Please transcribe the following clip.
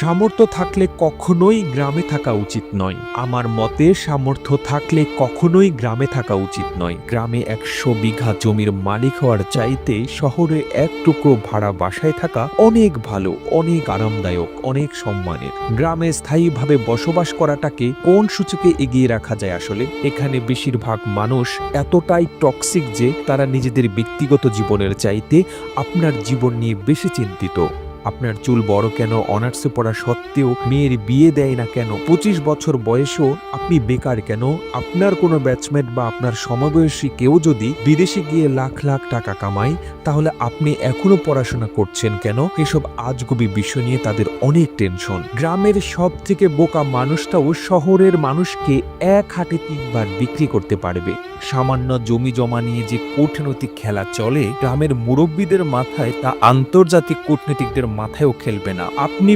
সামর্থ্য থাকলে কখনোই গ্রামে থাকা উচিত নয়। আমার মতে সামর্থ্য থাকলে কখনোই গ্রামে থাকা উচিত নয়। গ্রামে ১০০ বিঘা জমির মালিক হওয়ার চাইতে শহরে এক টুকরো ভাড়া বাসায় থাকা অনেক ভালো, অনেক আরামদায়ক, অনেক সম্মানের। গ্রামে স্থায়ীভাবে বসবাস করাটাকে কোন সূচকে এগিয়ে রাখা যায়? আসলে এখানে বেশিরভাগ মানুষ এতটাই টক্সিক যে তারা নিজেদের ব্যক্তিগত জীবনের চাইতে আপনার জীবন নিয়ে বেশি চিন্তিত। আপনার চুল বড় কেন, অনার্সে পড়া সত্ত্বেও মেয়ের বিয়ে দেয় না কেন, ২৫ বছর বয়সেও আপনি বেকার কেন, আপনার কোনো ব্যাচমেট বা আপনার সমবয়সী কেউ যদি বিদেশে গিয়ে লাখ লাখ টাকা কামায় তাহলে আপনি এখনো পড়াশোনা করছেন কেন? এসব আজগুবি বিষয় নিয়ে তাদের অনেক টেনশন। গ্রামের সব থেকে বোকা মানুষটাও শহরের মানুষকে এক হাটে ৩ বার বিক্রি করতে পারবে। সামান্য জমি জমা নিয়ে যে কূটনৈতিক খেলা চলে গ্রামের মুরব্বীদের মাথায়, তা আন্তর্জাতিক কূটনীতিকদের মাথায়ও খেলবে না। আপনি